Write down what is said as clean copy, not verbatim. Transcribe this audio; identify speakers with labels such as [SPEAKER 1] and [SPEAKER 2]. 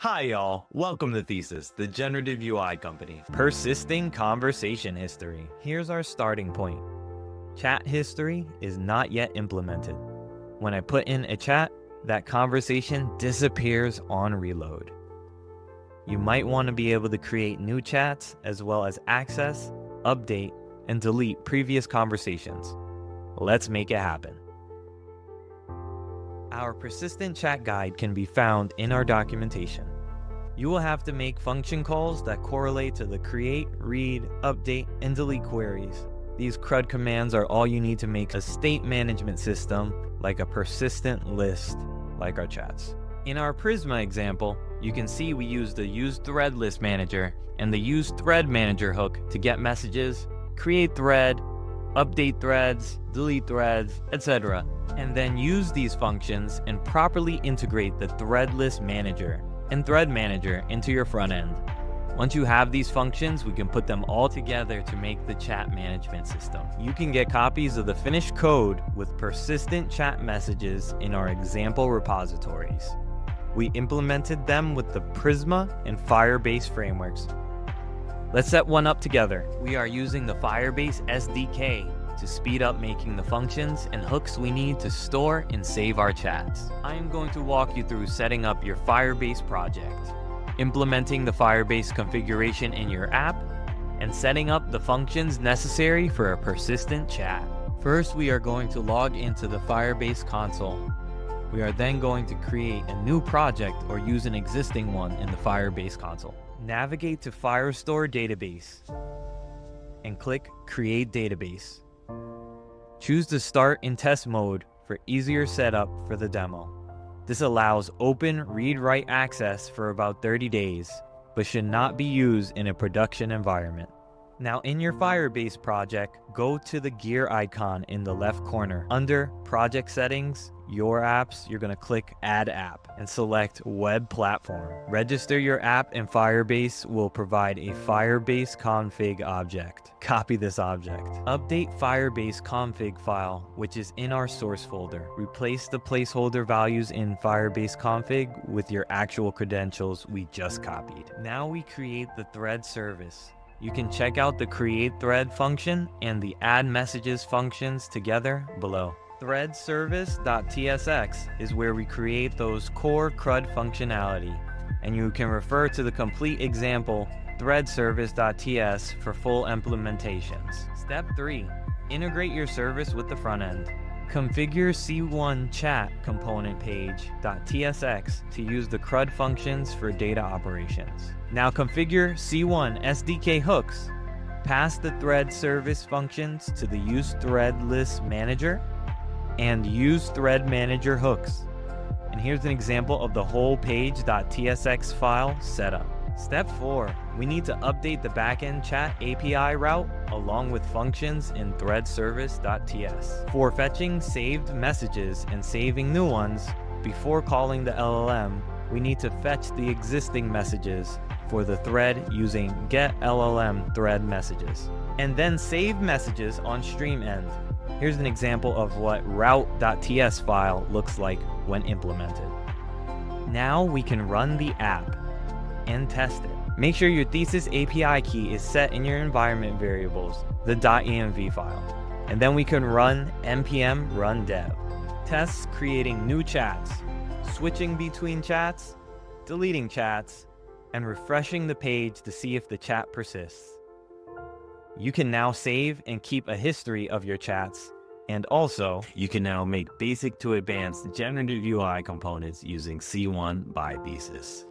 [SPEAKER 1] Hi y'all, welcome to Thesys, the generative UI company. Persisting conversation history. Here's our starting point. Chat history is not yet implemented. When I put in a chat, that conversation disappears on reload. You might want to be able to create new chats as well as access, update, and delete previous conversations. Let's make it happen. Our persistent chat guide can be found in our documentation. You will have to make function calls that correlate to the create, read, update, and delete queries. These CRUD commands are all you need to make a state management system like a persistent list, like our chats. In our Prisma example, you can see we use the useThreadListManager and the useThreadManager hook to get messages, create thread, update threads, delete threads, etc. And then use these functions and properly integrate the ThreadListManager and ThreadManager into your front end. Once you have these functions, we can put them all together to make the chat management system. You can get copies of the finished code with persistent chat messages in our example repositories. We implemented them with the Prisma and Firebase frameworks. Let's set one up together. We are using the Firebase SDK to speed up making the functions and hooks we need to store and save our chats. I am going to walk you through setting up your Firebase project, implementing the Firebase configuration in your app, and setting up the functions necessary for a persistent chat. First, we are going to log into the Firebase console. We are then going to create a new project or use an existing one in the Firebase console. Navigate to Firestore database and click Create Database. Choose the Start in Test mode for easier setup for the demo. This allows open read-write access for about 30 days, but should not be used in a production environment. Now in your Firebase project, go to the gear icon in the left corner. Under Project Settings, Your Apps, you're going to click Add App and select Web Platform. Register your app and Firebase will provide a Firebase config object. Copy this object. Update Firebase config file, which is in our source folder. Replace the placeholder values in Firebase config with your actual credentials we just copied. Now we create the thread service. You can check out the create thread function and the add messages functions together below. threadService.tsx is where we create those core CRUD functionality, and you can refer to the complete example threadService.tsx for full implementations. Step 3. Integrate your service with the front end. Configure C1 chat component page.tsx to use the CRUD functions for data operations. Now configure C1 SDK hooks. Pass the thread service functions to the useThreadListManager and useThreadManager hooks. And here's an example of the whole page.tsx file setup. Step 4. We need to update the backend chat API route along with functions in threadService.tsx. For fetching saved messages and saving new ones, before calling the LLM, we need to fetch the existing messages for the thread using getLLMThreadMessages, and then save messages on stream end. Here's an example of what route.ts file looks like when implemented. Now we can run the app and test it. Make sure your Thesys API key is set in your environment variables, the .env file, and then we can run npm run dev. Tests creating new chats, switching between chats, deleting chats, and refreshing the page to see if the chat persists. You can now save and keep a history of your chats, and also, you can now make basic to advanced generative UI components using C1 by Thesys.